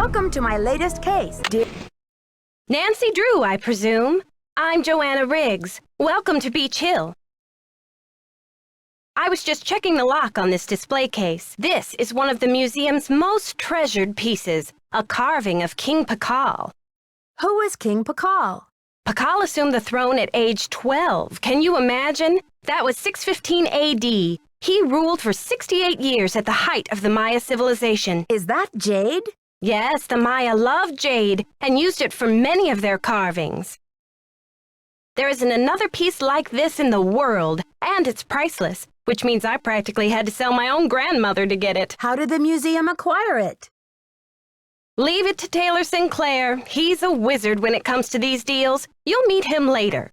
Welcome to my latest case, dear. Nancy Drew, I presume. I'm Joanna Riggs. Welcome to Beach Hill. I was just checking the lock on this display case. This is one of the museum's most treasured pieces, a carving of King Pakal. Who is King Pakal? Pakal assumed the throne at age 12. Can you imagine? That was 615 A.D. He ruled for 68 years at the height of the Maya civilization. Is that jade? Yes, the Maya loved jade and used it for many of their carvings. There isn't another piece like this in the world, and it's priceless, which means I practically had to sell my own grandmother to get it. How did the museum acquire it? Leave it to Taylor Sinclair. He's a wizard when it comes to these deals. You'll meet him later.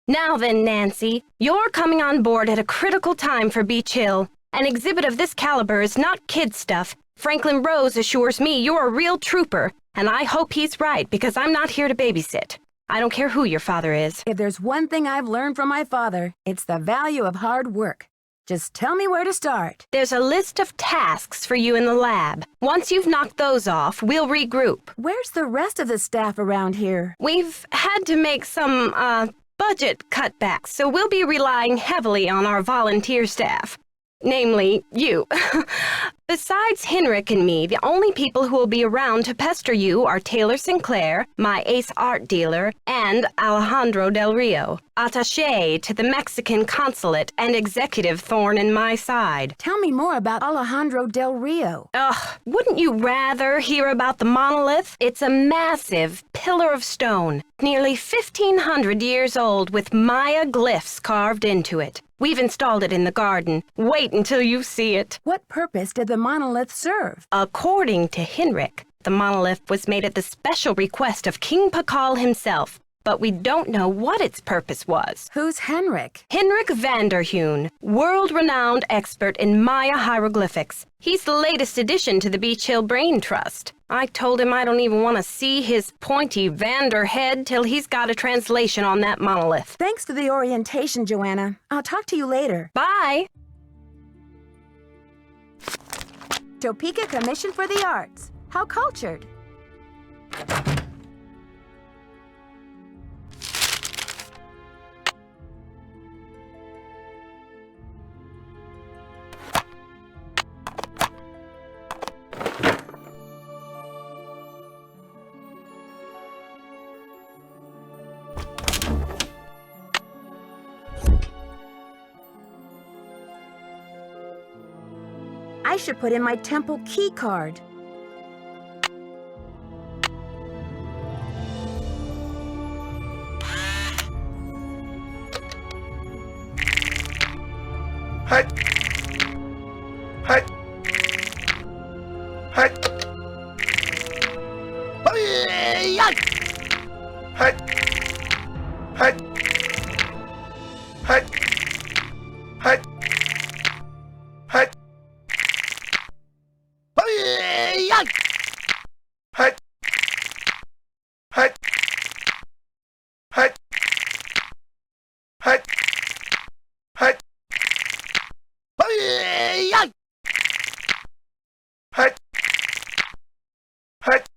Now then, Nancy, you're coming on board at a critical time for Beach Hill. An exhibit of this caliber is not kid stuff. Franklin Rose assures me you're a real trooper, and I hope he's right because I'm not here to babysit. I don't care who your father is. If there's one thing I've learned from my father, it's the value of hard work. Just tell me where to start. There's a list of tasks for you in the lab. Once you've knocked those off, we'll regroup. Where's the rest of the staff around here? We've had to make some, budget cutbacks, so we'll be relying heavily on our volunteer staff. Namely, you. Besides Henrik and me, the only people who will be around to pester you are Taylor Sinclair, my ace art dealer, and Alejandro Del Rio, attaché to the Mexican consulate and executive thorn in my side. Tell me more about Alejandro Del Rio. Ugh, wouldn't you rather hear about the monolith? It's a massive pillar of stone, nearly 1,500 years old with Maya glyphs carved into it. We've installed it in the garden. Wait until you see it. What purpose did the monolith serve? According to Henrik, the monolith was made at the special request of King Pakal himself, but we don't know what its purpose was. Who's Henrik? Henrik Vanderheun, world-renowned expert in Maya hieroglyphics. He's the latest addition to the Beach Hill Brain Trust. I told him I don't even want to see his pointy Vander head till he's got a translation on that monolith. Thanks for the orientation, Joanna. I'll talk to you later. Bye! Topeka Commission for the Arts. How cultured. I should put in my temple key card. Hut. Hut. Hut. Hut. Hut. Hut. Hut. Hut. Hut. Hut. Hut. Hut. Hut. Hut. Hut.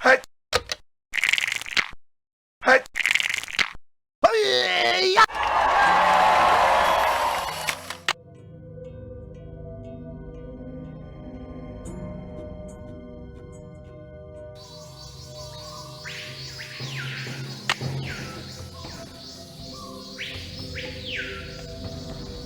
Hut. Hut.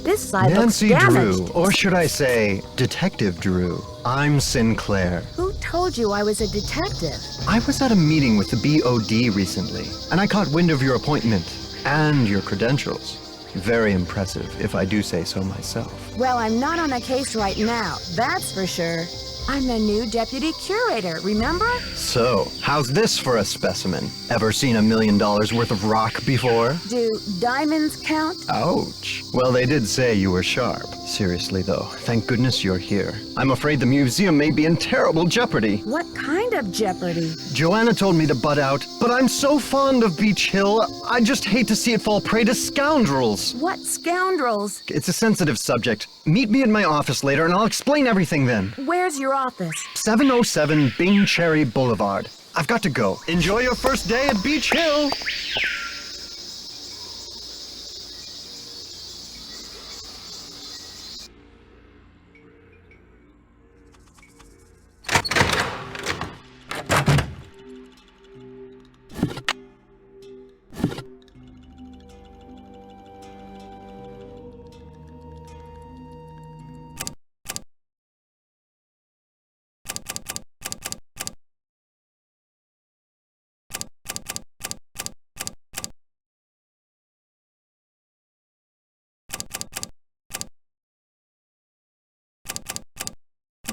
This side Nancy looks damaged. Drew, or should I say, Detective Drew. I'm Sinclair. Who told you I was a detective? I was at a meeting with the BOD recently, and I caught wind of your appointment and your credentials. Very impressive, if I do say so myself. Well, I'm not on a case right now, that's for sure. I'm the new deputy curator, remember? So, how's this for a specimen? Ever seen $1 million worth of rock before? Do diamonds count? Ouch. Well, they did say you were sharp, Seriously, though, thank goodness you're here. I'm afraid the museum may be in terrible jeopardy. What kind of jeopardy? Joanna told me to butt out, but I'm so fond of Beach Hill, I just hate to see it fall prey to scoundrels. What scoundrels? It's a sensitive subject. Meet me in my office later and I'll explain everything then. Where's your office? 707 Bing Cherry Boulevard. I've got to go. Enjoy your first day at Beach Hill!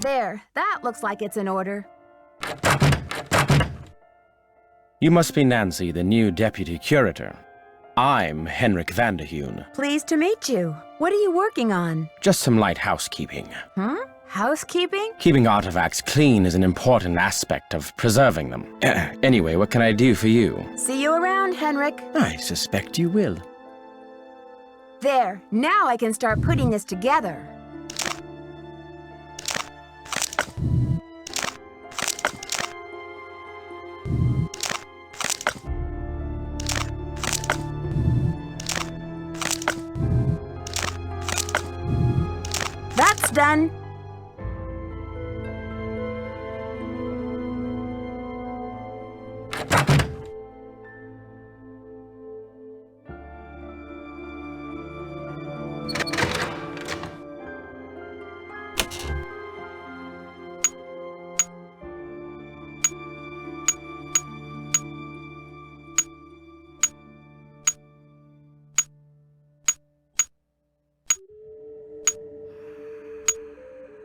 There, that looks like it's in order. You must be Nancy, the new deputy curator. I'm Henrik Vanderheun. Pleased to meet you. What are you working on? Just some light housekeeping. Housekeeping? Keeping artifacts clean is an important aspect of preserving them. Anyway, what can I do for you? See you around, Henrik. I suspect you will. There, now I can start putting this together. That's done.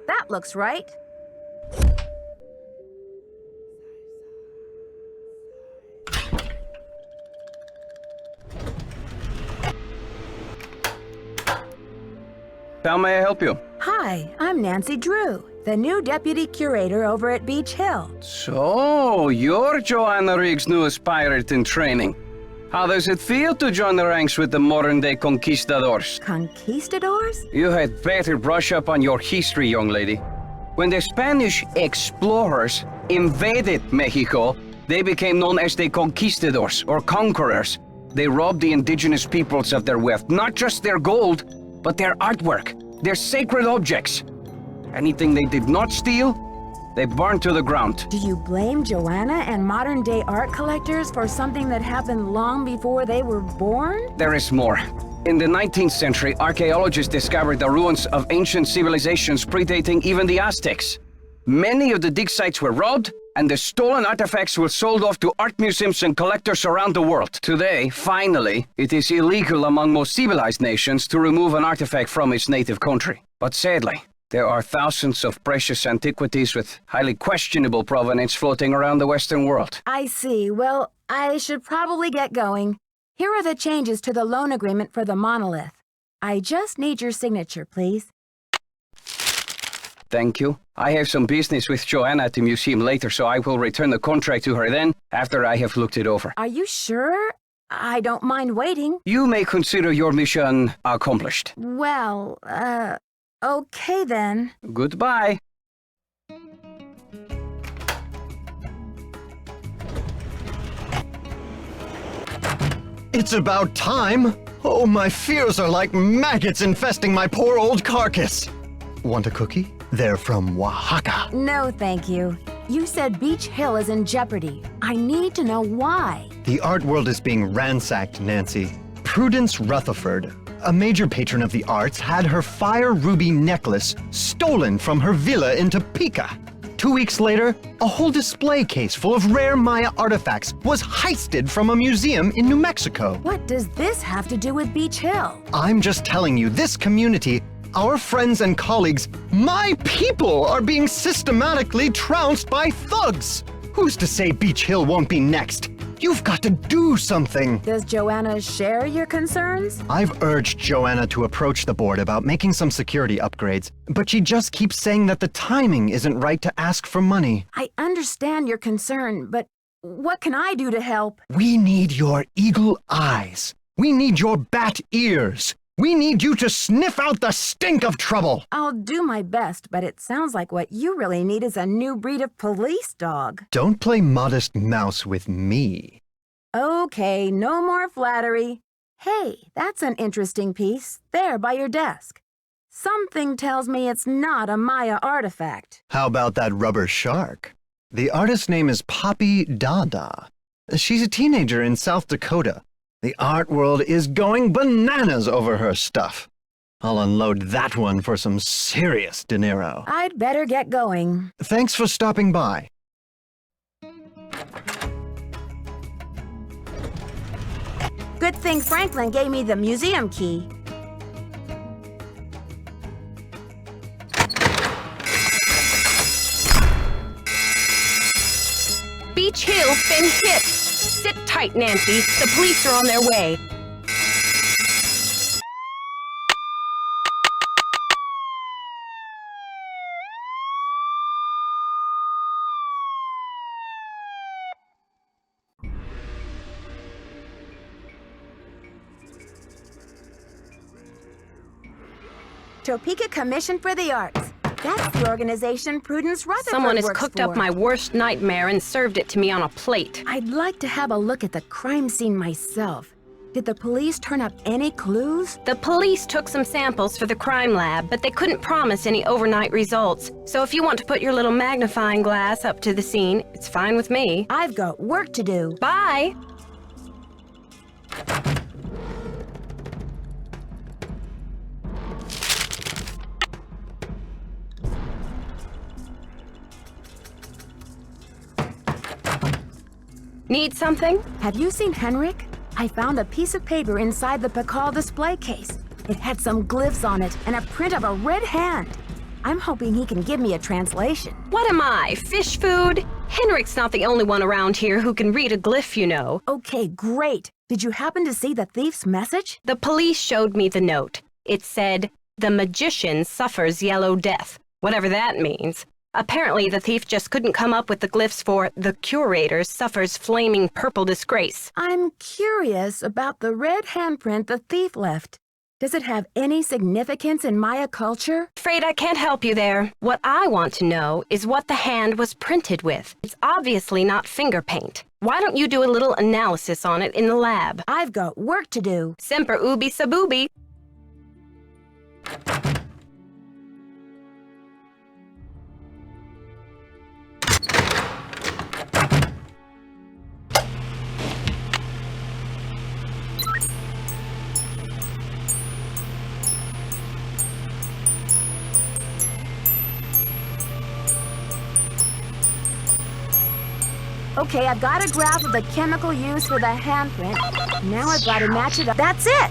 That looks right. How may I help you? Hi, I'm Nancy Drew, the new deputy curator over at Beach Hill. So, you're Joanna Riggs' newest pirate in training. How does it feel to join the ranks with the modern-day conquistadors? Conquistadors? You had better brush up on your history, young lady. When the Spanish explorers invaded Mexico, they became known as the conquistadors, or conquerors. They robbed the indigenous peoples of their wealth, not just their gold, but their artwork, their sacred objects. Anything they did not steal, they burned to the ground. Do you blame Joanna and modern-day art collectors for something that happened long before they were born? There is more. In the 19th century, archaeologists discovered the ruins of ancient civilizations predating even the Aztecs. Many of the dig sites were robbed, and the stolen artifacts were sold off to art museums and collectors around the world. Today, finally, it is illegal among most civilized nations to remove an artifact from its native country. But sadly, there are thousands of precious antiquities with highly questionable provenance floating around the Western world. I see. Well, I should probably get going. Here are the changes to the loan agreement for the monolith. I just need your signature, please. Thank you. I have some business with Joanna at the museum later, so I will return the contract to her then, after I have looked it over. Are you sure? I don't mind waiting. You may consider your mission accomplished. Well, okay then. Goodbye. It's about time! Oh, my fears are like maggots infesting my poor old carcass. Want a cookie? They're from Oaxaca. No, thank you. You said Beach Hill is in jeopardy. I need to know why. The art world is being ransacked, Nancy. Prudence Rutherford, a major patron of the arts, had her fire ruby necklace stolen from her villa in Topeka. 2 weeks later, a whole display case full of rare Maya artifacts was heisted from a museum in New Mexico. What does this have to do with Beach Hill? I'm just telling you, this community, our friends and colleagues, my people are being systematically trounced by thugs. Who's to say Beach Hill won't be next? You've got to do something. Does Joanna share your concerns? I've urged Joanna to approach the board about making some security upgrades, but she just keeps saying that the timing isn't right to ask for money. I understand your concern, but what can I do to help? We need your eagle eyes. We need your bat ears. We need you to sniff out the stink of trouble. I'll do my best, but it sounds like what you really need is a new breed of police dog. Don't play modest mouse with me. Okay, no more flattery. Hey, that's an interesting piece, there by your desk. Something tells me it's not a Maya artifact. How about that rubber shark? The artist's name is Poppy Dada. She's a teenager in South Dakota. The art world is going bananas over her stuff. I'll unload that one for some serious dinero. I'd better get going. Thanks for stopping by. Good thing Franklin gave me the museum key. Beach Hill's been hit. Sit tight, Nancy. The police are on their way. Topeka Commission for the Arts. That's the organization Prudence Rutherford Someone has works cooked for. up my worst nightmare and served it to me on a plate. I'd like to have a look at the crime scene myself. Did the police turn up any clues? The police took some samples for the crime lab, but they couldn't promise any overnight results. So if you want to put your little magnifying glass up to the scene, it's fine with me. I've got work to do. Bye! Need something? Have you seen Henrik? I found a piece of paper inside the Pakal display case. It had some glyphs on it and a print of a red hand. I'm hoping he can give me a translation. What am I, fish food? Henrik's not the only one around here who can read a glyph, you know. Okay, great. Did you happen to see the thief's message? The police showed me the note. It said, "The magician suffers yellow death," whatever that means. Apparently, the thief just couldn't come up with the glyphs for "the curator suffers flaming purple disgrace." I'm curious about the red handprint the thief left. Does it have any significance in Maya culture? Afraid I can't help you there. What I want to know is what the hand was printed with. It's obviously not finger paint. Why don't you do a little analysis on it in the lab? I've got work to do. Semper ubi sub ubi. Okay, I've got a graph of the chemical used for the handprint. Now I've got to match it up. That's it!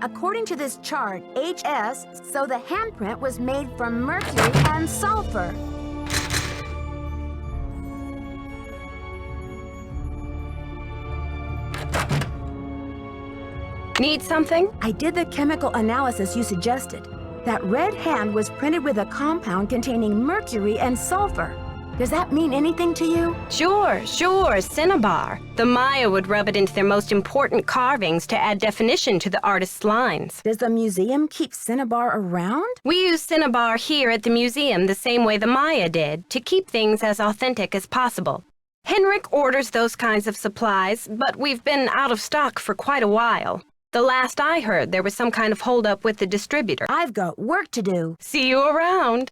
According to this chart, HS, so the handprint was made from mercury and sulfur. Need something? I did the chemical analysis you suggested. That red hand was printed with a compound containing mercury and sulfur. Does that mean anything to you? Sure, cinnabar. The Maya would rub it into their most important carvings to add definition to the artist's lines. Does the museum keep cinnabar around? We use cinnabar here at the museum the same way the Maya did, to keep things as authentic as possible. Henrik orders those kinds of supplies, but we've been out of stock for quite a while. The last I heard, there was some kind of holdup with the distributor. I've got work to do. See you around.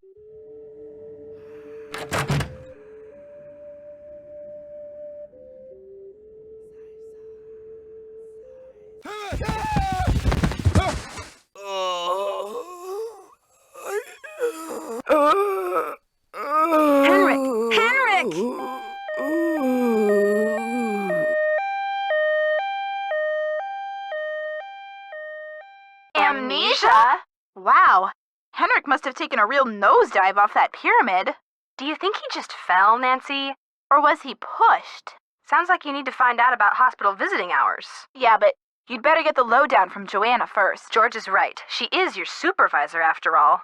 Henrik! Henrik! Amnesia? Wow. Henrik must have taken a real nosedive off that pyramid. Do you think he just fell, Nancy? Or was he pushed? Sounds like you need to find out about hospital visiting hours. Yeah, but you'd better get the lowdown from Joanna first. George is right. She is your supervisor, after all.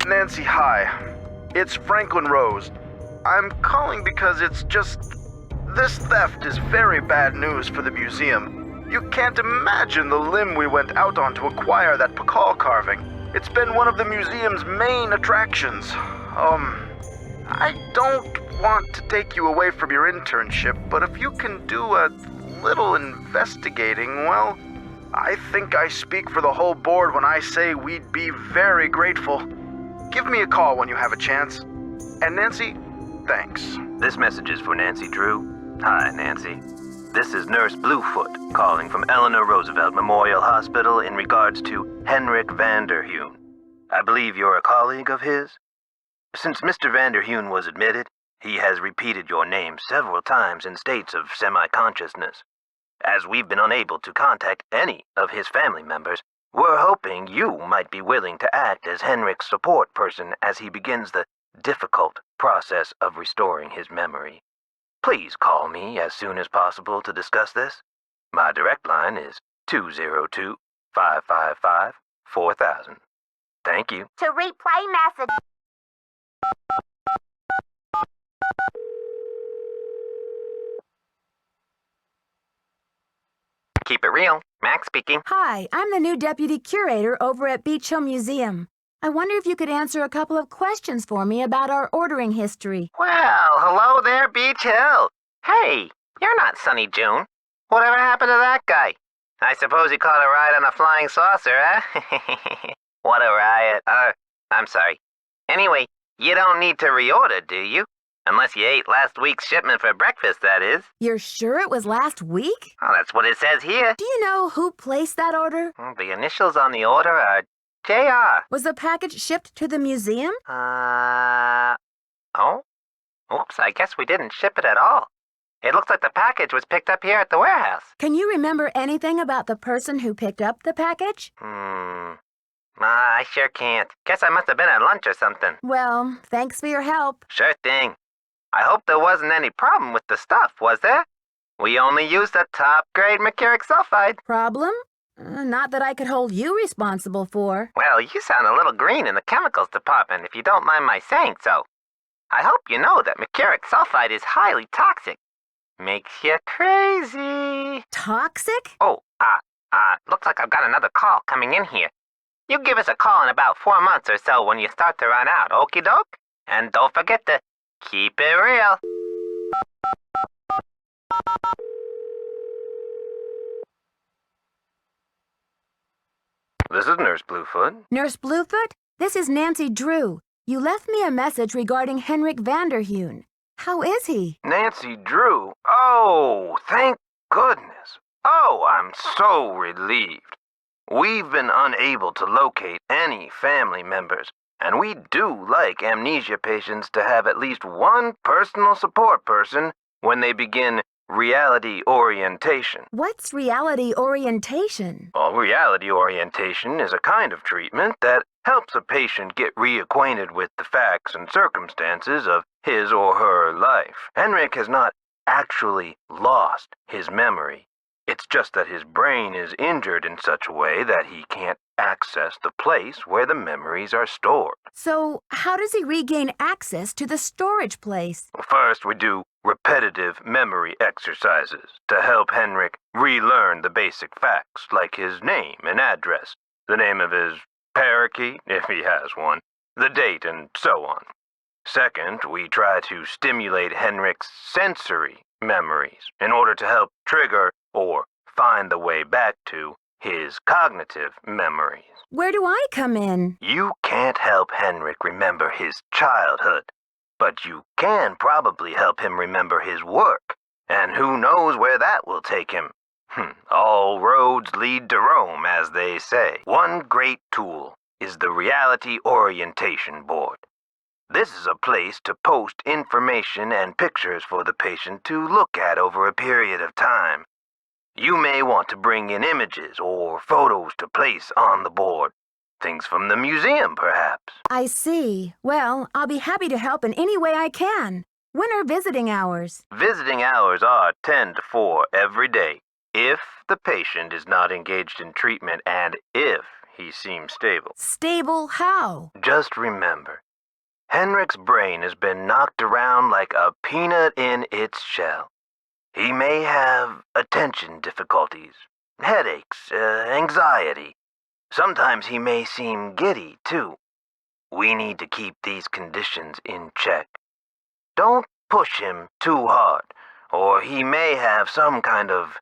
Nancy, hi. It's Franklin Rose. I'm calling because it's just... This theft is very bad news for the museum. You can't imagine the limb we went out on to acquire that Pakal carving. It's been one of the museum's main attractions. I don't want to take you away from your internship, but if you can do a little investigating, well, I think I speak for the whole board when I say we'd be very grateful. Give me a call when you have a chance. And Nancy, thanks. This message is for Nancy Drew. Hi, Nancy. This is Nurse Bluefoot calling from Eleanor Roosevelt Memorial Hospital in regards to Henrik Vanderheun. I believe you're a colleague of his? Since Mr. Vanderheun was admitted, he has repeated your name several times in states of semi-consciousness. As we've been unable to contact any of his family members, we're hoping you might be willing to act as Henrik's support person as he begins the difficult process of restoring his memory. Please call me as soon as possible to discuss this. My direct line is 202-555-4000. Thank you. To replay message. Keep it real. Max speaking. Hi, I'm the new deputy curator over at Beach Hill Museum. I wonder if you could answer a couple of questions for me about our ordering history. Well, hello there, Beach Hill. Hey, you're not Sunny June. Whatever happened to that guy? I suppose he caught a ride on a flying saucer, huh? What a riot. I'm sorry. Anyway, you don't need to reorder, do you? Unless you ate last week's shipment for breakfast, that is. You're sure it was last week? Oh, that's what it says here. Do you know who placed that order? The initials on the order are J.R. Was the package shipped to the museum? Oh? Oops, I guess we didn't ship it at all. It looks like the package was picked up here at the warehouse. Can you remember anything about the person who picked up the package? I sure can't. Guess I must have been at lunch or something. Well, thanks for your help. Sure thing. I hope there wasn't any problem with the stuff, was there? We only used the top-grade mercuric sulfide. Problem? Not that I could hold you responsible for. Well, you sound a little green in the chemicals department, if you don't mind my saying so. I hope you know that mercuric sulfide is highly toxic. Makes you crazy. Toxic? Oh, looks like I've got another call coming in here. You give us a call in about 4 months or so when you start to run out, okie doke? And don't forget to keep it real. This is Nurse Bluefoot. Nurse Bluefoot, this is Nancy Drew. You left me a message regarding Henrik Vanderheun. How is he? Nancy Drew? Oh, thank goodness. Oh, I'm so relieved. We've been unable to locate any family members, and we do like amnesia patients to have at least one personal support person when they begin reality orientation. What's reality orientation? Well, reality orientation is a kind of treatment that helps a patient get reacquainted with the facts and circumstances of his or her life. Henrik has not actually lost his memory. It's just that his brain is injured in such a way that he can't access the place where the memories are stored. So, how does he regain access to the storage place? First, we do repetitive memory exercises to help Henrik relearn the basic facts, like his name and address, the name of his parakeet, if he has one, the date, and so on. Second, we try to stimulate Henrik's sensory memories in order to help trigger or find the way back to his cognitive memories. Where do I come in? You can't help Henrik remember his childhood, but you can probably help him remember his work, and who knows where that will take him. All roads lead to Rome, as they say. One great tool is the Reality Orientation Board. This is a place to post information and pictures for the patient to look at over a period of time. You may want to bring in images or photos to place on the board. Things from the museum, perhaps. I see. Well, I'll be happy to help in any way I can. When are visiting hours? Visiting hours are 10 to 4 every day, if the patient is not engaged in treatment and if he seems stable. Stable how? Just remember, Henrik's brain has been knocked around like a peanut in its shell. He may have attention difficulties, headaches, anxiety. Sometimes he may seem giddy, too. We need to keep these conditions in check. Don't push him too hard, or he may have some kind of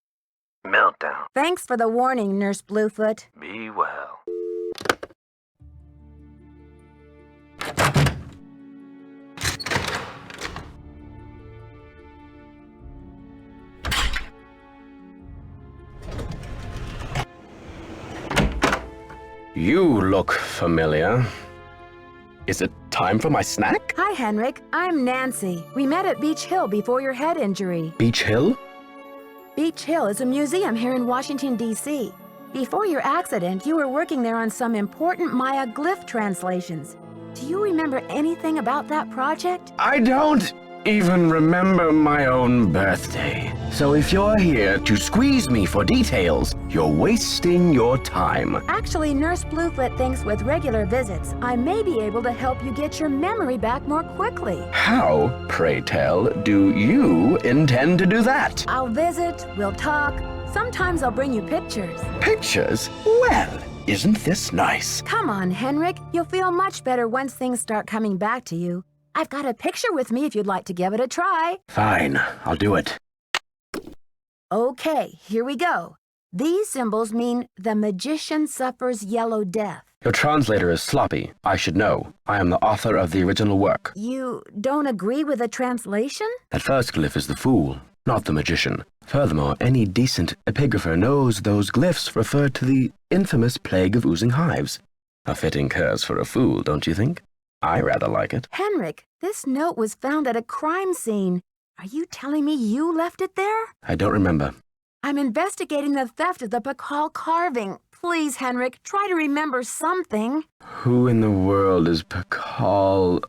meltdown. Thanks for the warning, Nurse Bluefoot. Be well. You look familiar. Is it time for my snack? Hi, Henrik. I'm Nancy. We met at Beach Hill before your head injury. Beach Hill? Beach Hill is a museum here in Washington, D.C. Before your accident, you were working there on some important Maya glyph translations. Do you remember anything about that project? I don't even remember my own birthday. So if you're here to squeeze me for details, you're wasting your time. Actually, Nurse Bluefoot thinks with regular visits, I may be able to help you get your memory back more quickly. How, pray tell, do you intend to do that? I'll visit, we'll talk. Sometimes I'll bring you pictures. Pictures? Well, isn't this nice? Come on, Henrik. You'll feel much better once things start coming back to you. I've got a picture with me if you'd like to give it a try. Fine, I'll do it. Okay, here we go. These symbols mean the magician suffers yellow death. Your translator is sloppy. I should know. I am the author of the original work. You don't agree with the translation? That first glyph is the fool, not the magician. Furthermore, any decent epigrapher knows those glyphs refer to the infamous plague of oozing hives. A fitting curse for a fool, don't you think? I rather like it. Henrik, this note was found at a crime scene. Are you telling me you left it there? I don't remember. I'm investigating the theft of the Pakal carving. Please, Henrik, try to remember something. Who in the world is Pakal?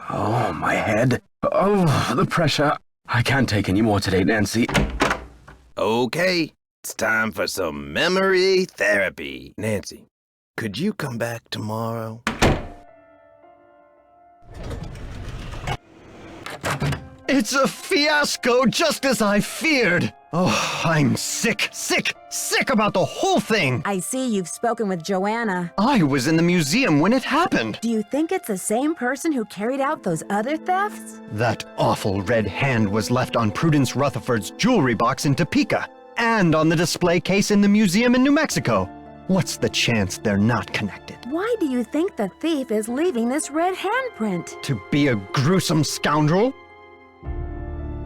Oh, my head. Oh, the pressure. I can't take any more today, Nancy. Okay, it's time for some memory therapy. Nancy, could you come back tomorrow? It's a fiasco, just as I feared. Oh, I'm sick about the whole thing. I see you've spoken with Joanna. I was in the museum when it happened. Do you think it's the same person who carried out those other thefts? That awful red hand was left on Prudence Rutherford's jewelry box in Topeka and on the display case in the museum in New Mexico. What's the chance they're not connected? Why do you think the thief is leaving this red handprint? To be a gruesome scoundrel?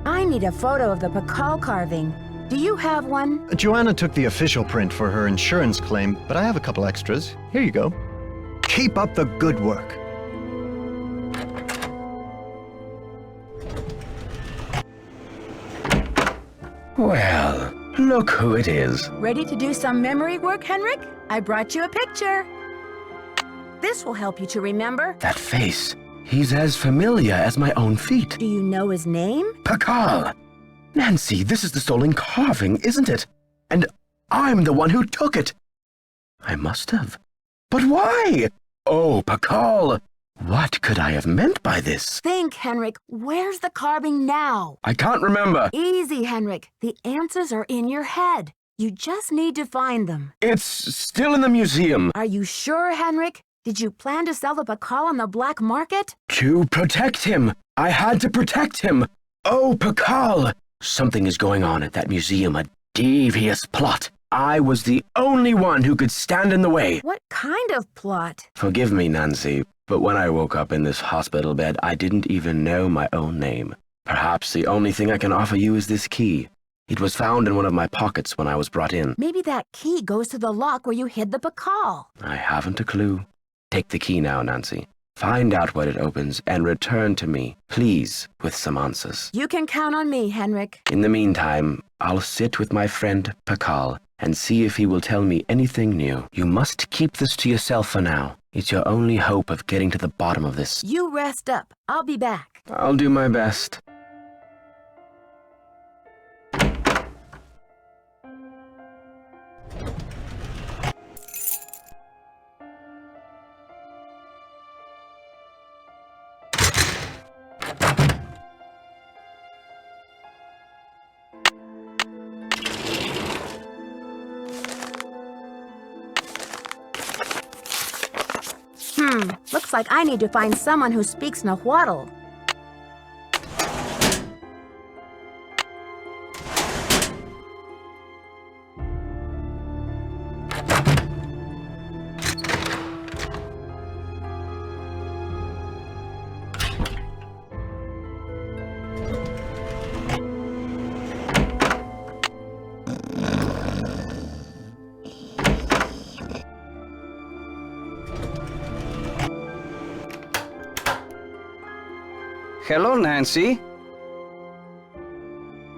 I need a photo of the Pakal carving. Do you have one? Joanna took the official print for her insurance claim, but I have a couple extras. Here you go. Keep up the good work. Well, look who it is. Ready to do some memory work, Henrik? I brought you a picture. This will help you to remember. That face. He's as familiar as my own feet. Do you know his name? Pakal! Nancy, this is the stolen carving, isn't it? And I'm the one who took it. I must have. But why? Oh, Pakal! What could I have meant by this? Think, Henrik. Where's the carving now? I can't remember. Easy, Henrik. The answers are in your head. You just need to find them. It's still in the museum. Are you sure, Henrik? Did you plan to sell the Pakal on the black market? To protect him. I had to protect him. Oh, Pakal! Something is going on at that museum, a devious plot. I was the only one who could stand in the way. What kind of plot? Forgive me, Nancy, but when I woke up in this hospital bed, I didn't even know my own name. Perhaps the only thing I can offer you is this key. It was found in one of my pockets when I was brought in. Maybe that key goes to the lock where you hid the Pakal. I haven't a clue. Take the key now, Nancy. Find out what it opens and return to me, please, with some answers. You can count on me, Henrik. In the meantime, I'll sit with my friend Pakal and see if he will tell me anything new. You must keep this to yourself for now. It's your only hope of getting to the bottom of this. You rest up. I'll be back. I'll do my best. Looks like I need to find someone who speaks Nahuatl. Hello, Nancy.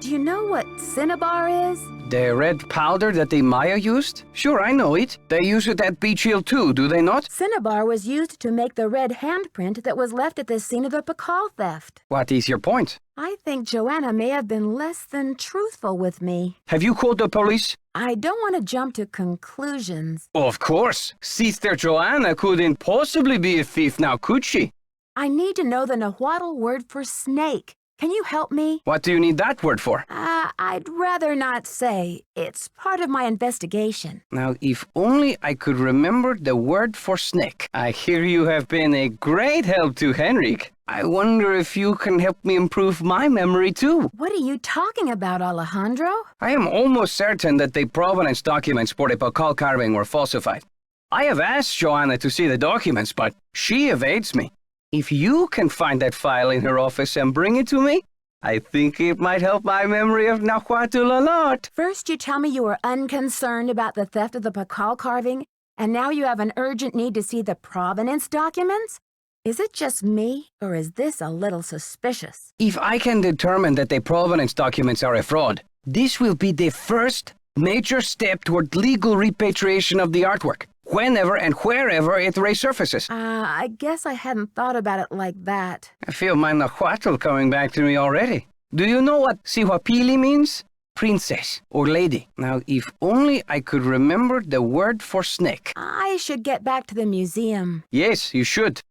Do you know what cinnabar is? The red powder that the Maya used? Sure, I know it. They use it at Beach Hill too, do they not? Cinnabar was used to make the red handprint that was left at the scene of the Pakal theft. What is your point? I think Joanna may have been less than truthful with me. Have you called the police? I don't want to jump to conclusions. Of course. Sister Joanna couldn't possibly be a thief now, could she? I need to know the Nahuatl word for snake. Can you help me? What do you need that word for? I'd rather not say. It's part of my investigation. Now, if only I could remember the word for snake. I hear you have been a great help to Henrik. I wonder if you can help me improve my memory too. What are you talking about, Alejandro? I am almost certain that the provenance documents for the Pakal carving were falsified. I have asked Joanna to see the documents, but she evades me. If you can find that file in her office and bring it to me, I think it might help my memory of Nahuatl a lot. First you tell me you were unconcerned about the theft of the Pakal carving, and now you have an urgent need to see the provenance documents? Is it just me, or is this a little suspicious? If I can determine that the provenance documents are a fraud, this will be the first major step toward legal repatriation of the artwork, whenever and wherever it resurfaces. I guess I hadn't thought about it like that. I feel my Nahuatl coming back to me already. Do you know what Sihuapili means? Princess or lady. Now, if only I could remember the word for snake. I should get back to the museum. Yes, you should.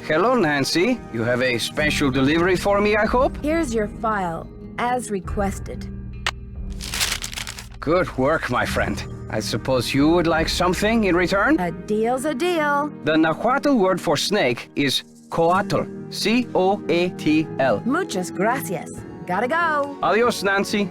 Hello, Nancy. You have a special delivery for me, I hope? Here's your file, as requested. Good work, my friend. I suppose you would like something in return? A deal's a deal. The Nahuatl word for snake is coatl. C-O-A-T-L. Muchas gracias. Gotta go. Adios, Nancy.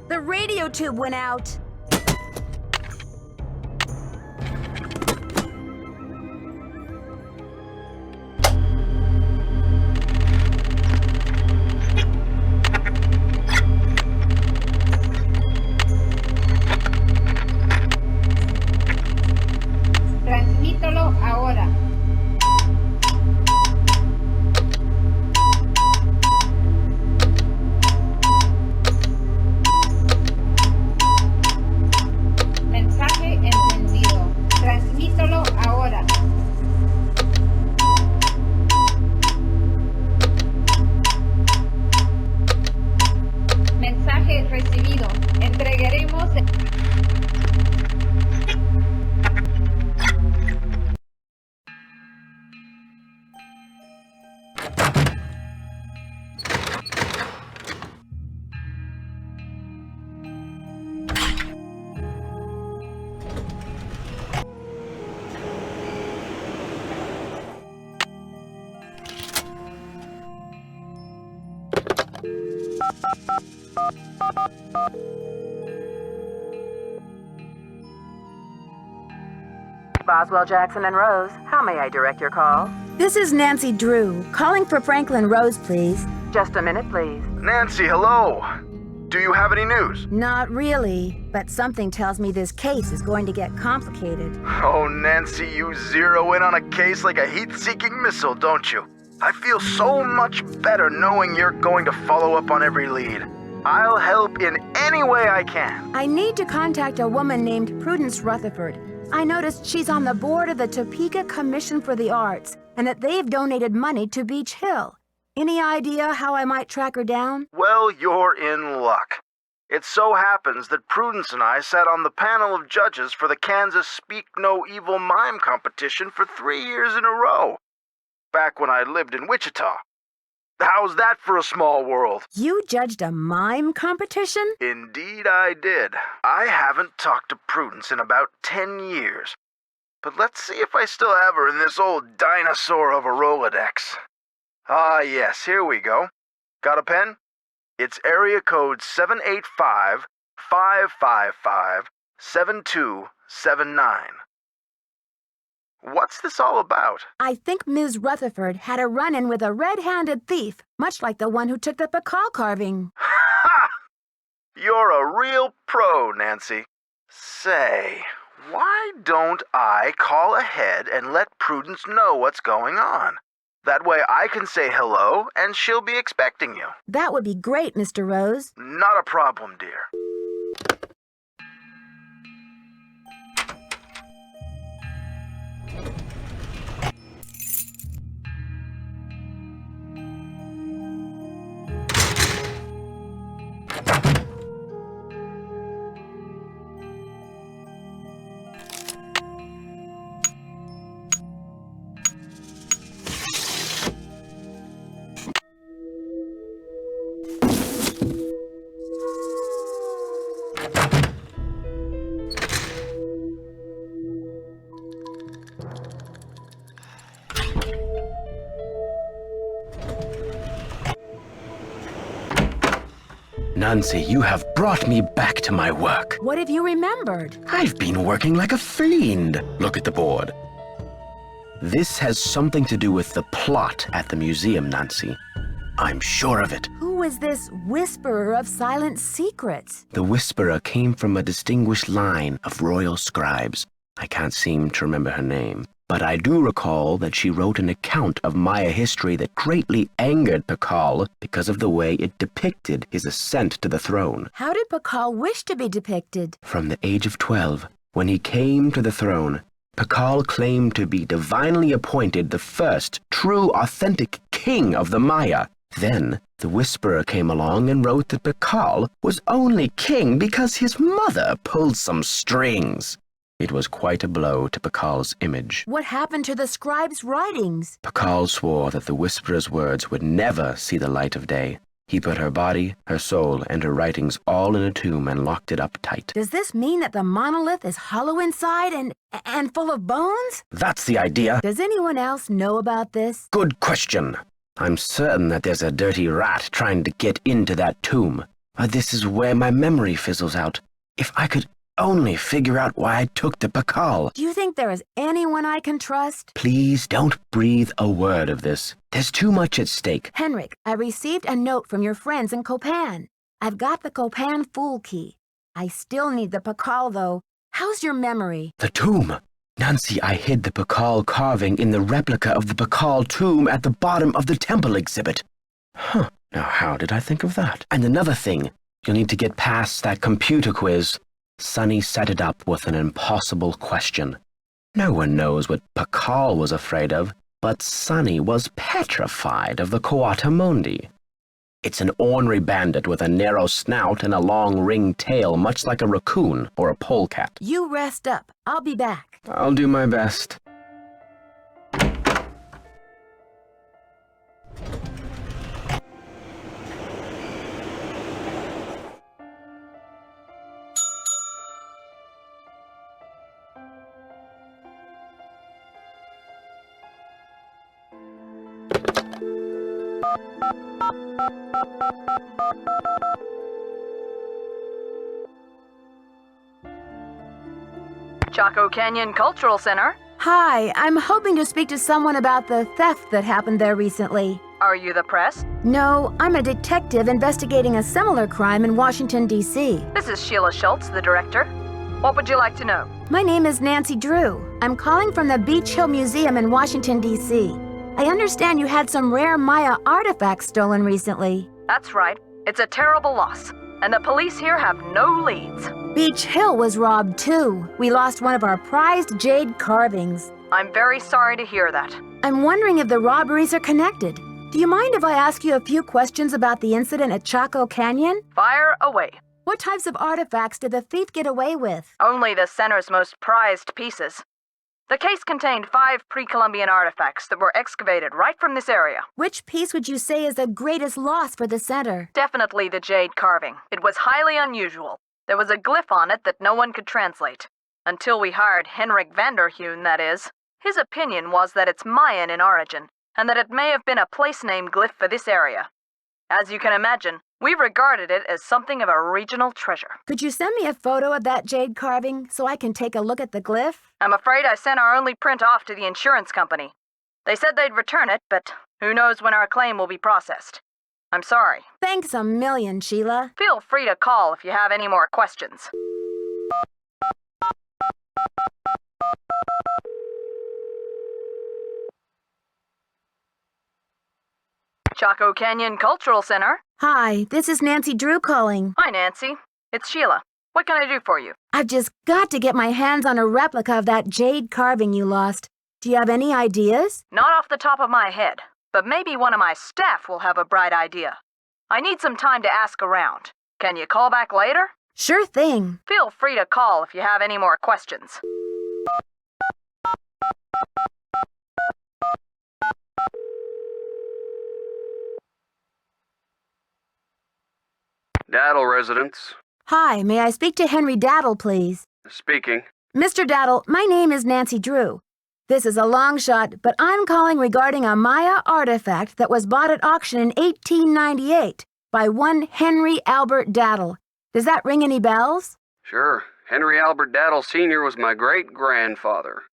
The radio tube went out. Transmítelo ahora. Boswell, Jackson, and Rose, how may I direct your call? This is Nancy Drew, calling for Franklin Rose, please. Just a minute, please. Nancy, hello. Do you have any news? Not really, but something tells me this case is going to get complicated. Oh, Nancy, you zero in on a case like a heat-seeking missile, don't you? I feel so much better knowing you're going to follow up on every lead. I'll help in any way I can. I need to contact a woman named Prudence Rutherford. I noticed she's on the board of the Topeka Commission for the Arts, and that they've donated money to Beach Hill. Any idea how I might track her down? Well, you're in luck. It so happens that Prudence and I sat on the panel of judges for the Kansas Speak No Evil Mime competition for 3 years in a row, back when I lived in Wichita. How's that for a small world? You judged a mime competition? Indeed I did. I haven't talked to Prudence in about 10 years. But let's see if I still have her in this old dinosaur of a Rolodex. Ah, yes, here we go. Got a pen? It's area code 785-555-7279. What's this all about? I think Ms. Rutherford had a run-in with a red-handed thief, much like the one who took the Pakal carving. Ha! You're a real pro, Nancy. Say, why don't I call ahead and let Prudence know what's going on? That way I can say hello and she'll be expecting you. That would be great, Mr. Rose. Not a problem, dear. Nancy, you have brought me back to my work. What have you remembered? I've been working like a fiend. Look at the board. This has something to do with the plot at the museum, Nancy. I'm sure of it. Who is this whisperer of silent secrets? The whisperer came from a distinguished line of royal scribes. I can't seem to remember her name. But I do recall that she wrote an account of Maya history that greatly angered Pakal because of the way it depicted his ascent to the throne. How did Pakal wish to be depicted? From the age of 12, when he came to the throne, Pakal claimed to be divinely appointed the first true authentic king of the Maya. Then the whisperer came along and wrote that Pakal was only king because his mother pulled some strings. It was quite a blow to Pakal's image. What happened to the scribe's writings? Pakal swore that the whisperer's words would never see the light of day. He put her body, her soul, and her writings all in a tomb and locked it up tight. Does this mean that the monolith is hollow inside and full of bones? That's the idea. Does anyone else know about this? Good question. I'm certain that there's a dirty rat trying to get into that tomb. This is where my memory fizzles out. If I could only figure out why I took the Pakal. Do you think there is anyone I can trust? Please don't breathe a word of this. There's too much at stake. Henrik, I received a note from your friends in Copan. I've got the Copan Fool Key. I still need the Pakal, though. How's your memory? The tomb. Nancy, I hid the Pakal carving in the replica of the Pakal tomb at the bottom of the temple exhibit. Huh. Now, how did I think of that? And another thing. You'll need to get past that computer quiz. Sonny set it up with an impossible question. No one knows what Pakal was afraid of, but Sonny was petrified of the Coatamundi. It's an ornery bandit with a narrow snout and a long ringed tail, much like a raccoon or a polecat. You rest up. I'll be back. I'll do my best. Chaco Canyon Cultural Center. Hi, I'm hoping to speak to someone about the theft that happened there recently. Are you the press? No, I'm a detective investigating a similar crime in Washington, D.C. This is Sheila Schultz, the director. What would you like to know? My name is Nancy Drew. I'm calling from the Beach Hill Museum in Washington, D.C. I understand you had some rare Maya artifacts stolen recently. That's right. It's a terrible loss, and the police here have no leads. Beach Hill was robbed too. We lost one of our prized jade carvings. I'm very sorry to hear that. I'm wondering if the robberies are connected. Do you mind if I ask you a few questions about the incident at Chaco Canyon? Fire away. What types of artifacts did the thief get away with? Only the center's most prized pieces. The case contained 5 pre-Columbian artifacts that were excavated right from this area. Which piece would you say is the greatest loss for the center? Definitely the jade carving. It was highly unusual. There was a glyph on it that no one could translate. Until we hired Henrik Vanderheun, that is. His opinion was that it's Mayan in origin, and that it may have been a place name glyph for this area. As you can imagine, we regarded it as something of a regional treasure. Could you send me a photo of that jade carving so I can take a look at the glyph? I'm afraid I sent our only print off to the insurance company. They said they'd return it, but who knows when our claim will be processed. I'm sorry. Thanks a million, Sheila. Feel free to call if you have any more questions. Chaco Canyon Cultural Center. Hi, this is Nancy Drew calling. Hi, Nancy. It's Sheila. What can I do for you? I've just got to get my hands on a replica of that jade carving you lost. Do you have any ideas? Not off the top of my head, but maybe one of my staff will have a bright idea. I need some time to ask around. Can you call back later? Sure thing. Feel free to call if you have any more questions. Daddle residence. Hi, may I speak to Henry Daddle, please? Speaking. Mr. Daddle, my name is Nancy Drew. This is a long shot, but I'm calling regarding a Maya artifact that was bought at auction in 1898 by one Henry Albert Daddle. Does that ring any bells? Sure. Henry Albert Daddle Sr. was my great-grandfather.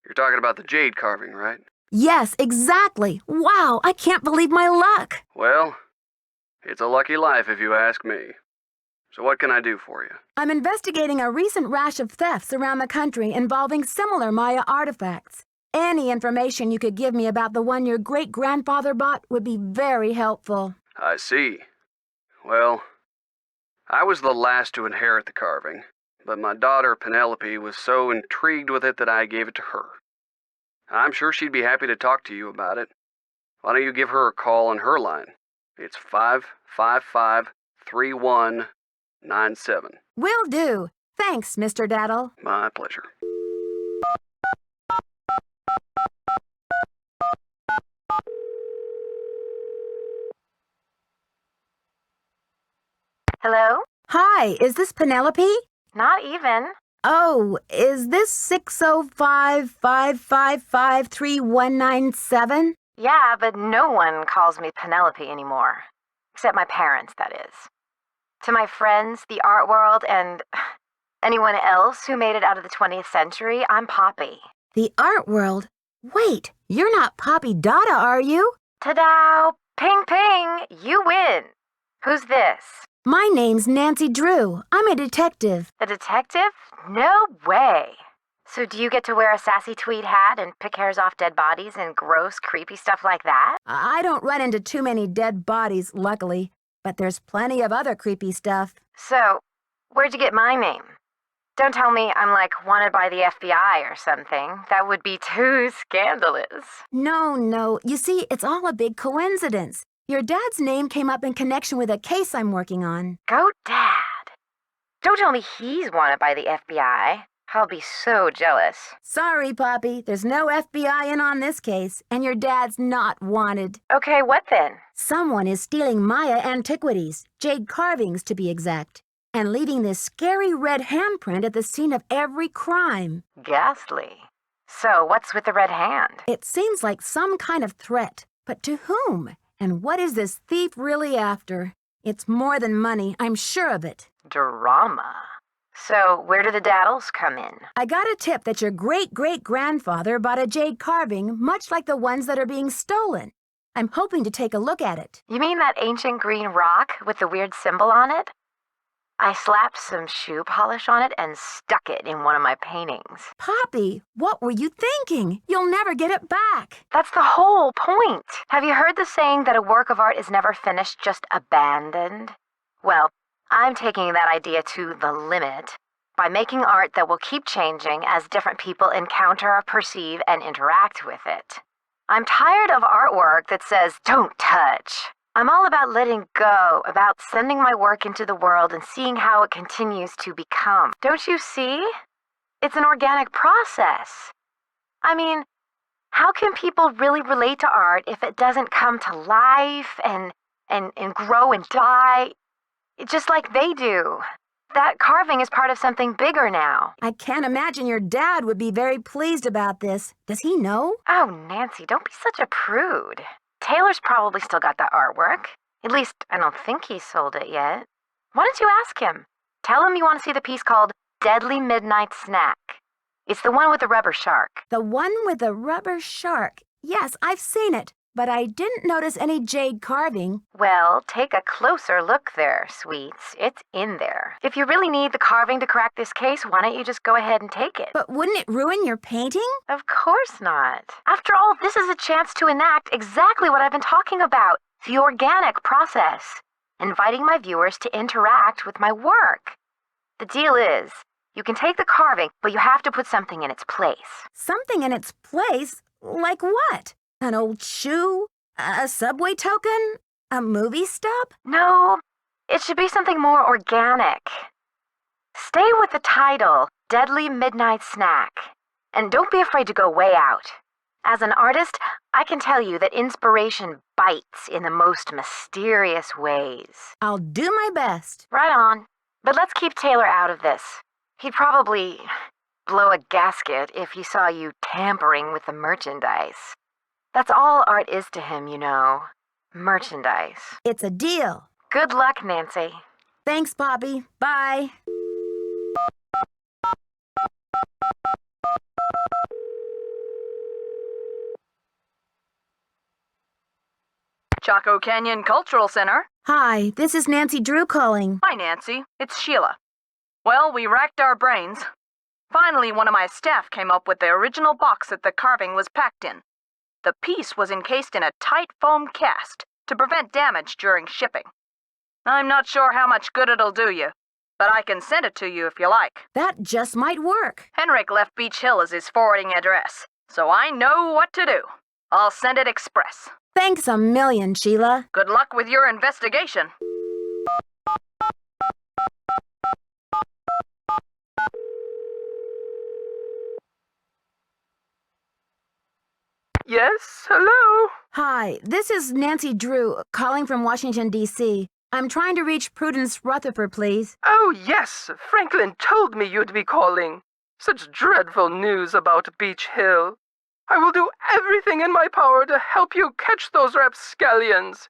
You're talking about the jade carving, right? Yes, exactly. Wow, I can't believe my luck. Well, it's a lucky life if you ask me. So what can I do for you? I'm investigating a recent rash of thefts around the country involving similar Maya artifacts. Any information you could give me about the one your great-grandfather bought would be very helpful. I see. Well, I was the last to inherit the carving, but my daughter Penelope was so intrigued with it that I gave it to her. I'm sure she'd be happy to talk to you about it. Why don't you give her a call on her line? It's 555-3197. Will do. Thanks, Mr. Daddle. My pleasure. Hello? Hi, is this Penelope? Not even. Oh, is this 605-555-3197? Yeah, but no one calls me Penelope anymore. Except my parents, that is. To my friends, the art world, and anyone else who made it out of the 20th century, I'm Poppy. The art world? Wait, you're not Poppy Dada, are you? Ta-da! Ping ping! You win! Who's this? My name's Nancy Drew. I'm a detective. A detective? No way! So do you get to wear a sassy tweed hat and pick hairs off dead bodies and gross, creepy stuff like that? I don't run into too many dead bodies, luckily, but there's plenty of other creepy stuff. So, where'd you get my name? Don't tell me I'm like wanted by the FBI or something. That would be too scandalous. No. You see, it's all a big coincidence. Your dad's name came up in connection with a case I'm working on. Go Dad! Don't tell me he's wanted by the FBI. I'll be so jealous. Sorry, Poppy. There's no FBI in on this case, and your dad's not wanted. Okay, what then? Someone is stealing Maya antiquities, jade carvings to be exact, and leaving this scary red handprint at the scene of every crime. Ghastly. So, what's with the red hand? It seems like some kind of threat, but to whom? And what is this thief really after? It's more than money, I'm sure of it. Drama. So, where do the daddles come in? I got a tip that your great-great-grandfather bought a jade carving much like the ones that are being stolen. I'm hoping to take a look at it. You mean that ancient green rock with the weird symbol on it? I slapped some shoe polish on it and stuck it in one of my paintings. Poppy, what were you thinking? You'll never get it back. That's the whole point. Have you heard the saying that a work of art is never finished, just abandoned? Well, I'm taking that idea to the limit by making art that will keep changing as different people encounter, perceive, and interact with it. I'm tired of artwork that says, "Don't touch." I'm all about letting go, about sending my work into the world and seeing how it continues to become. Don't you see? It's an organic process. I mean, how can people really relate to art if it doesn't come to life and grow and die just like they do? That carving is part of something bigger now. I can't imagine your dad would be very pleased about this. Does he know? Oh, Nancy, don't be such a prude. Taylor's probably still got that artwork. At least, I don't think he sold it yet. Why don't you ask him? Tell him you want to see the piece called Deadly Midnight Snack. It's the one with the rubber shark. The one with the rubber shark. Yes, I've seen it, but I didn't notice any jade carving. Well, take a closer look there, sweets. It's in there. If you really need the carving to crack this case, why don't you just go ahead and take it? But wouldn't it ruin your painting? Of course not. After all, this is a chance to enact exactly what I've been talking about, the organic process, inviting my viewers to interact with my work. The deal is, you can take the carving, but you have to put something in its place. Something in its place? Like what? An old shoe? A subway token? A movie stub? No, it should be something more organic. Stay with the title, Deadly Midnight Snack. And don't be afraid to go way out. As an artist, I can tell you that inspiration bites in the most mysterious ways. I'll do my best. Right on. But let's keep Taylor out of this. He'd probably blow a gasket if he saw you tampering with the merchandise. That's all art is to him, you know. Merchandise. It's a deal. Good luck, Nancy. Thanks, Poppy. Bye. Chaco Canyon Cultural Center. Hi, this is Nancy Drew calling. Hi, Nancy. It's Sheila. Well, we racked our brains. Finally, one of my staff came up with the original box that the carving was packed in. The piece was encased in a tight foam cast to prevent damage during shipping. I'm not sure how much good it'll do you, but I can send it to you if you like. That just might work. Henrik left Beach Hill as his forwarding address, so I know what to do. I'll send it express. Thanks a million, Sheila. Good luck with your investigation. Yes, hello? Hi, this is Nancy Drew, calling from Washington, D.C. I'm trying to reach Prudence Rutherford, please. Oh, yes, Franklin told me you'd be calling. Such dreadful news about Beach Hill. I will do everything in my power to help you catch those rapscallions.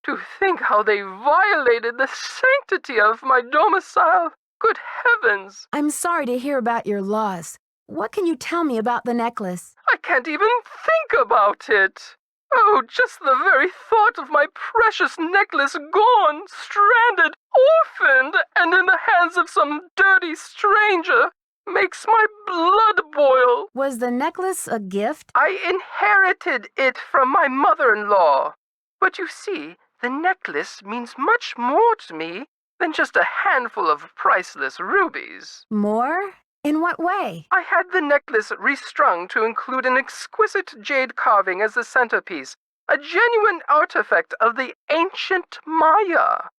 To think how they violated the sanctity of my domicile. Good heavens! I'm sorry to hear about your loss. What can you tell me about the necklace? I can't even think about it. Oh, just the very thought of my precious necklace gone, stranded, orphaned, and in the hands of some dirty stranger makes my blood boil. Was the necklace a gift? I inherited it from my mother-in-law. But you see, the necklace means much more to me than just a handful of priceless rubies. More? In what way? I had the necklace restrung to include an exquisite jade carving as the centerpiece, a genuine artifact of the ancient Maya.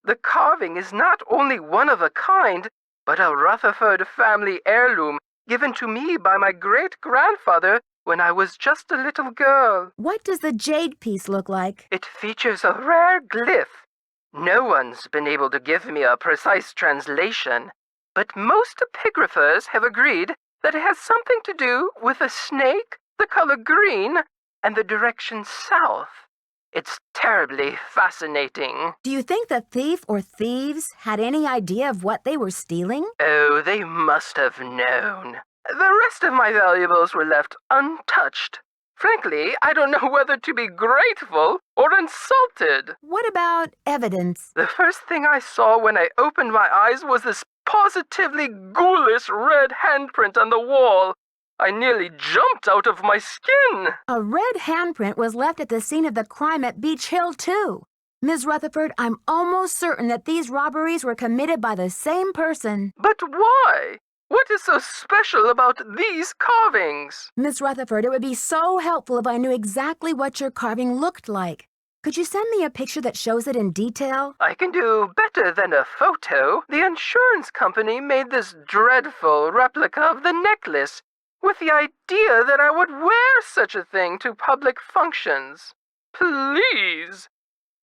The carving is not only one of a kind, but a Rutherford family heirloom given to me by my great-grandfather when I was just a little girl. What does the jade piece look like? It features a rare glyph. No one's been able to give me a precise translation, but most epigraphers have agreed that it has something to do with a snake, the color green, and the direction south. It's terribly fascinating. Do you think the thief or thieves had any idea of what they were stealing? Oh, they must have known. The rest of my valuables were left untouched. Frankly, I don't know whether to be grateful or insulted. What about evidence? The first thing I saw when I opened my eyes was this positively ghoulish red handprint on the wall. I nearly jumped out of my skin. A red handprint was left at the scene of the crime at Beach Hill, too. Ms. Rutherford, I'm almost certain that these robberies were committed by the same person. But why? What is so special about these carvings? Miss Rutherford, it would be so helpful if I knew exactly what your carving looked like. Could you send me a picture that shows it in detail? I can do better than a photo. The insurance company made this dreadful replica of the necklace with the idea that I would wear such a thing to public functions. Please.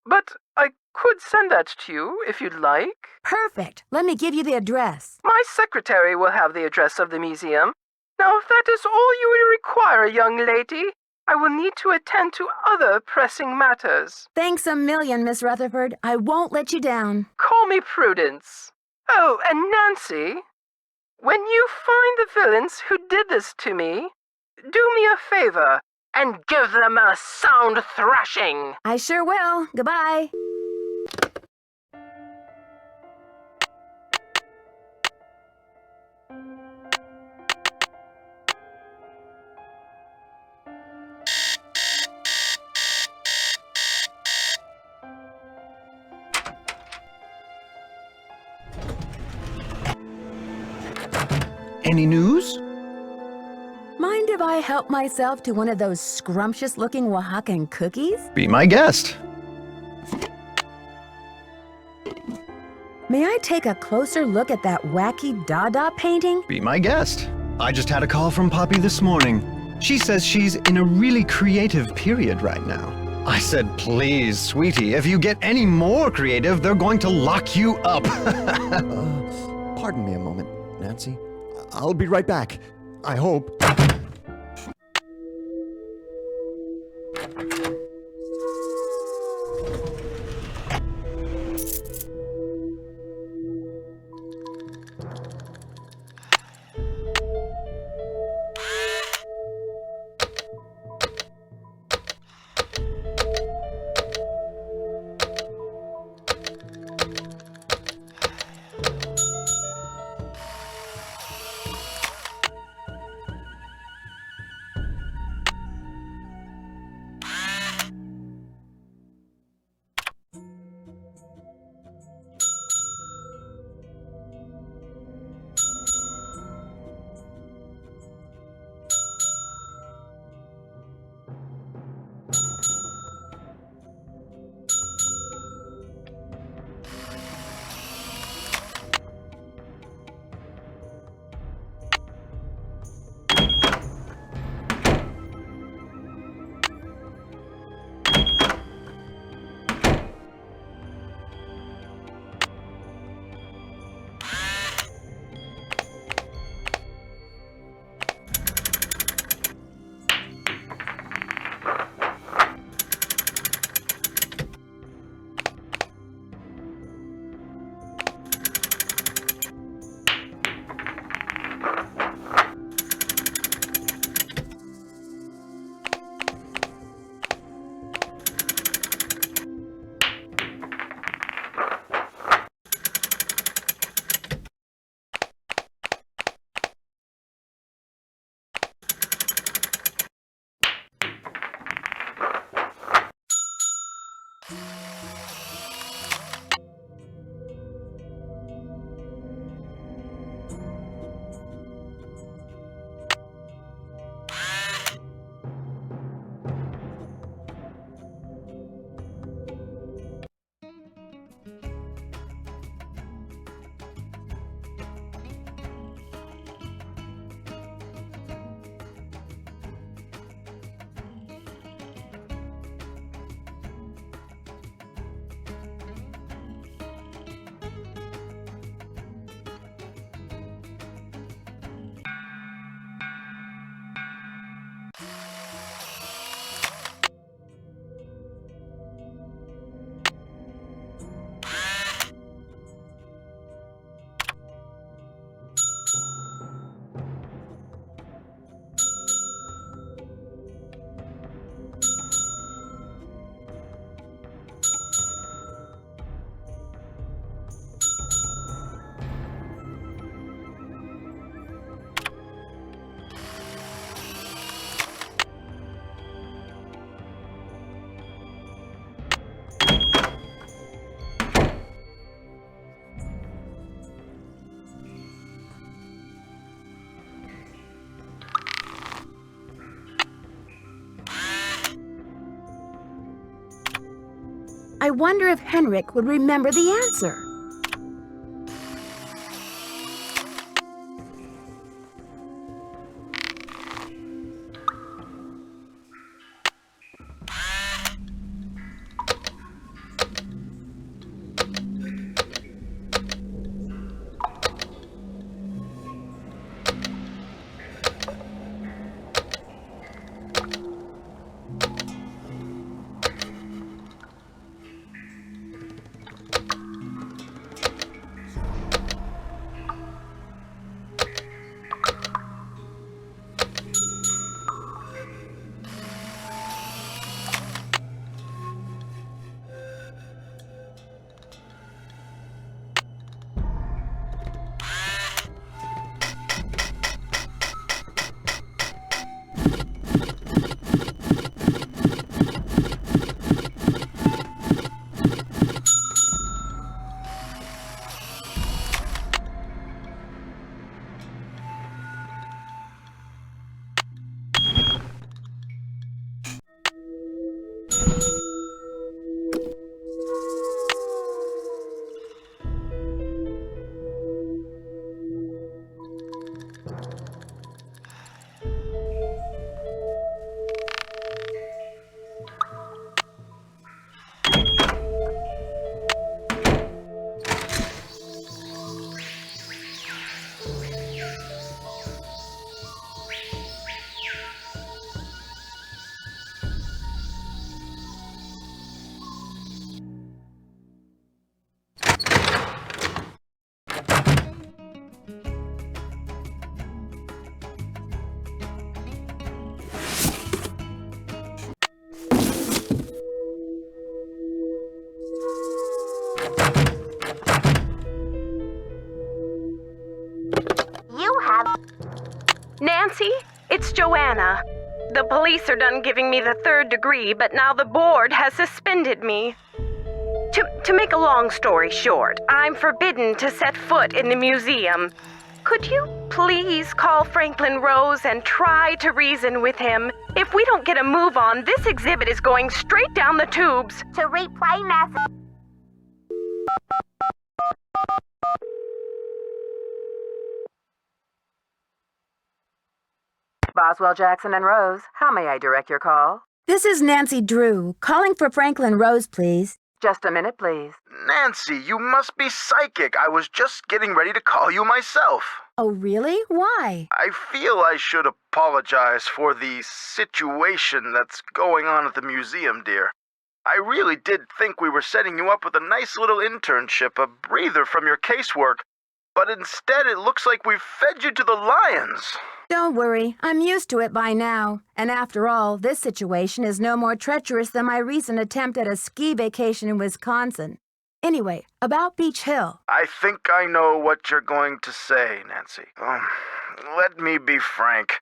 But I could send that to you if you'd like. Perfect. Let me give you the address. My secretary will have the address of the museum. Now, if that is all you would require, young lady, I will need to attend to other pressing matters. Thanks a million, Miss Rutherford. I won't let you down. Call me Prudence. Oh, and Nancy, when you find the villains who did this to me, do me a favor and give them a sound thrashing. I sure will. Goodbye. Any news? Mind if I help myself to one of those scrumptious-looking Oaxacan cookies? Be my guest. May I take a closer look at that wacky Dada painting? Be my guest. I just had a call from Poppy this morning. She says she's in a really creative period right now. I said, please, sweetie, if you get any more creative, they're going to lock you up. Pardon me a moment, Nancy. I'll be right back. I hope. I wonder if Henrik would remember the answer. Nancy, it's Joanna. The police are done giving me the 3rd degree, but now the board has suspended me. To make a long story short, I'm forbidden to set foot in the museum. Could you please call Franklin Rose and try to reason with him? If we don't get a move on, this exhibit is going straight down the tubes. To replay message. Boswell, Jackson, and Rose, how may I direct your call? This is Nancy Drew, calling for Franklin Rose, please. Just a minute, please. Nancy, you must be psychic. I was just getting ready to call you myself. Oh, really? Why? I feel I should apologize for the situation that's going on at the museum, dear. I really did think we were setting you up with a nice little internship, a breather from your casework, but instead it looks like we've fed you to the lions. Don't worry, I'm used to it by now. And after all, this situation is no more treacherous than my recent attempt at a ski vacation in Wisconsin. Anyway, about Beach Hill. I think I know what you're going to say, Nancy. Let me be frank.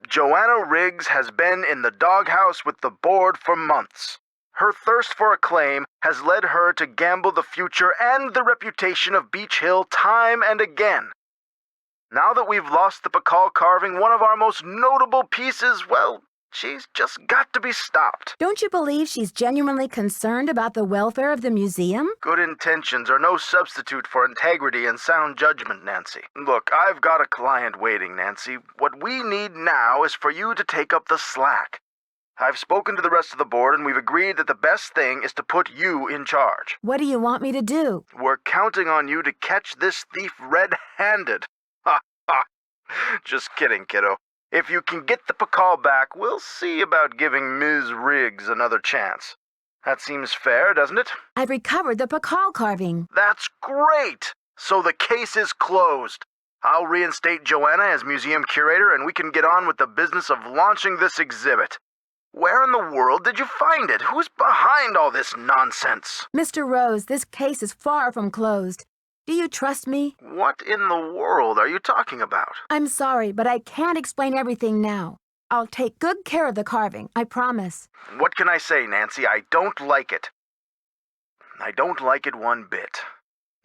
Joanna Riggs has been in the doghouse with the board for months. Her thirst for acclaim has led her to gamble the future and the reputation of Beach Hill time and again. Now that we've lost the Pakal carving, one of our most notable pieces, well, she's just got to be stopped. Don't you believe she's genuinely concerned about the welfare of the museum? Good intentions are no substitute for integrity and sound judgment, Nancy. Look, I've got a client waiting, Nancy. What we need now is for you to take up the slack. I've spoken to the rest of the board, and we've agreed that the best thing is to put you in charge. What do you want me to do? We're counting on you to catch this thief red-handed. Ha ha! Just kidding, kiddo. If you can get the Pakal back, we'll see about giving Ms. Riggs another chance. That seems fair, doesn't it? I've recovered the Pakal carving. That's great! So the case is closed. I'll reinstate Joanna as museum curator, and we can get on with the business of launching this exhibit. Where in the world did you find it? Who's behind all this nonsense? Mr. Rose, this case is far from closed. Do you trust me? What in the world are you talking about? I'm sorry, but I can't explain everything now. I'll take good care of the carving, I promise. What can I say, Nancy? I don't like it. I don't like it one bit.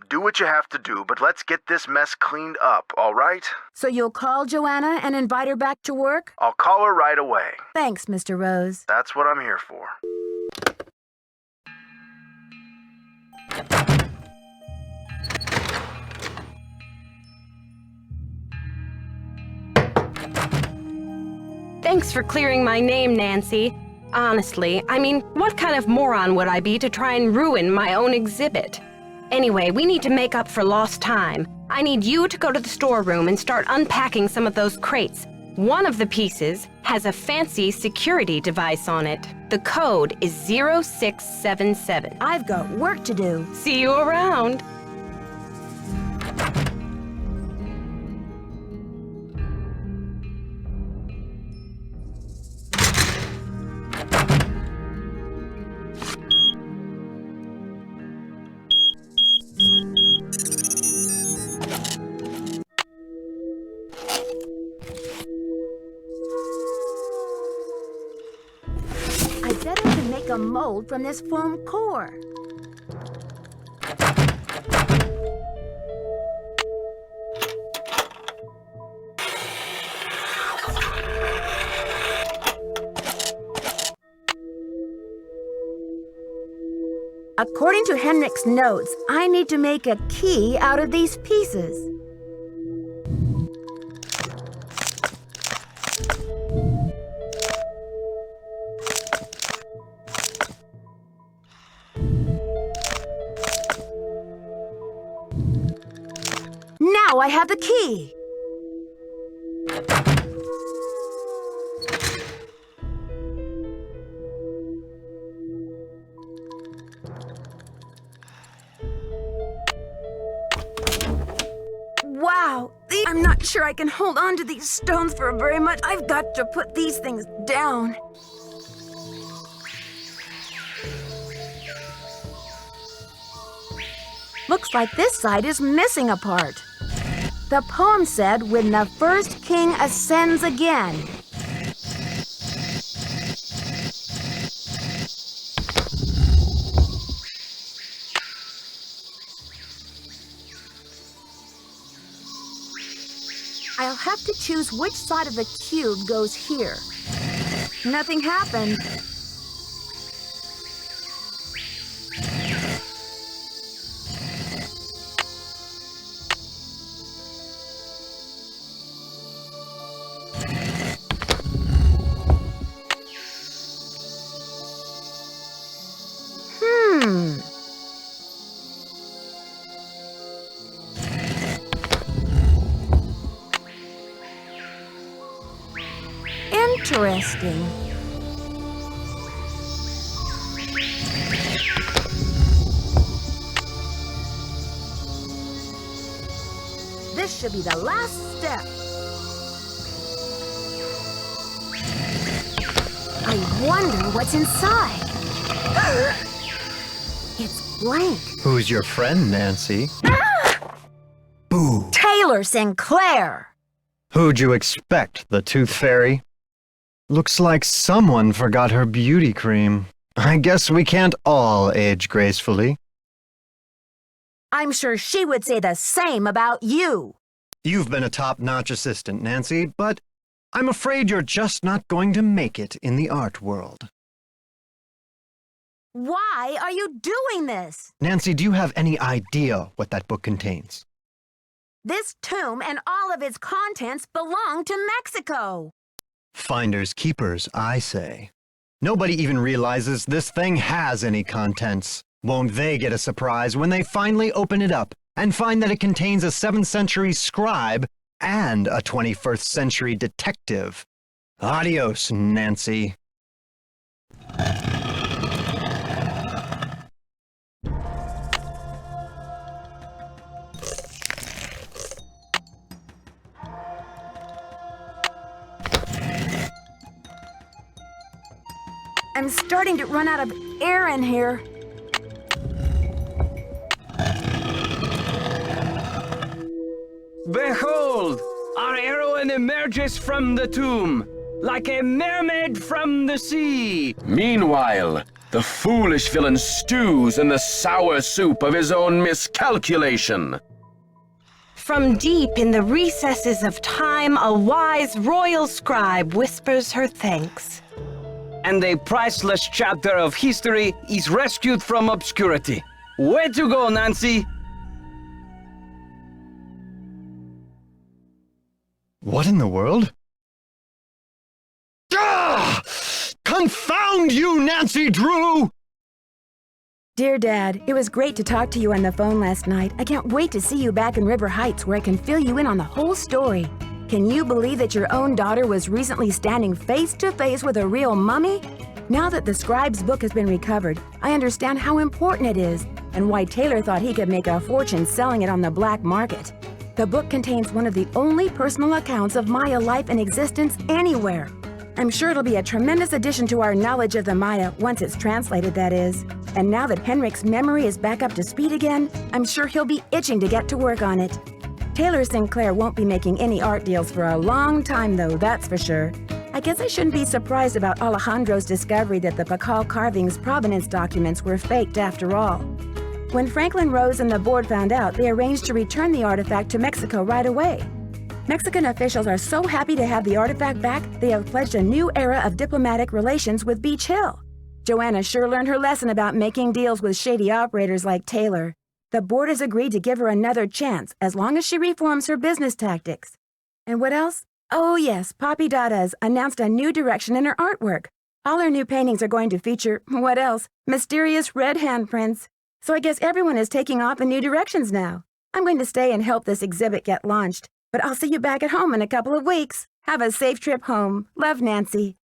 Do what you have to do, but let's get this mess cleaned up, all right? So you'll call Joanna and invite her back to work? I'll call her right away. Thanks, Mr. Rose. That's what I'm here for. Thanks for clearing my name, Nancy. Honestly, I mean, what kind of moron would I be to try and ruin my own exhibit? Anyway, we need to make up for lost time. I need you to go to the storeroom and start unpacking some of those crates. One of the pieces has a fancy security device on it. The code is 0677. I've got work to do. See you around. I bet I can make a mold from this foam core. According to Henrik's notes, I need to make a key out of these pieces. Now I have the key. Wow, I'm not sure I can hold on to these stones for very much. I've got to put these things down. Looks like this side is missing a part. The poem said, when the first king ascends again. I'll have to choose which side of the cube goes here. Nothing happened. Interesting. This should be the last step. I wonder what's inside. It's blank. Who's your friend, Nancy? Boo. Taylor Sinclair. Who'd you expect, the Tooth Fairy? Looks like someone forgot her beauty cream. I guess we can't all age gracefully. I'm sure she would say the same about you. You've been a top-notch assistant, Nancy, but I'm afraid you're just not going to make it in the art world. Why are you doing this? Nancy, do you have any idea what that book contains? This tomb and all of its contents belong to Mexico. Finders keepers, I say. Nobody even realizes this thing has any contents. Won't they get a surprise when they finally open it up and find that it contains a 7th century scribe and a 21st century detective? Adios, Nancy. I'm starting to run out of air in here. Behold! Our heroine emerges from the tomb, like a mermaid from the sea. Meanwhile, the foolish villain stews in the sour soup of his own miscalculation. From deep in the recesses of time, a wise royal scribe whispers her thanks. And a priceless chapter of history is rescued from obscurity. Way to go, Nancy! What in the world? Ah! Confound you, Nancy Drew! Dear Dad, it was great to talk to you on the phone last night. I can't wait to see you back in River Heights where I can fill you in on the whole story. Can you believe that your own daughter was recently standing face to face with a real mummy? Now that the scribe's book has been recovered, I understand how important it is and why Taylor thought he could make a fortune selling it on the black market. The book contains one of the only personal accounts of Maya life and existence anywhere. I'm sure it'll be a tremendous addition to our knowledge of the Maya once it's translated, that is. And now that Henrik's memory is back up to speed again, I'm sure he'll be itching to get to work on it. Taylor Sinclair won't be making any art deals for a long time, though, that's for sure. I guess I shouldn't be surprised about Alejandro's discovery that the Pakal carving's provenance documents were faked after all. When Franklin Rose and the board found out, they arranged to return the artifact to Mexico right away. Mexican officials are so happy to have the artifact back, they have pledged a new era of diplomatic relations with Beach Hill. Joanna sure learned her lesson about making deals with shady operators like Taylor. The board has agreed to give her another chance as long as she reforms her business tactics. And what else? Oh yes, Papi Dada's announced a new direction in her artwork. All her new paintings are going to feature, what else? Mysterious red handprints. So I guess everyone is taking off in new directions now. I'm going to stay and help this exhibit get launched. But I'll see you back at home in a couple of weeks. Have a safe trip home. Love, Nancy.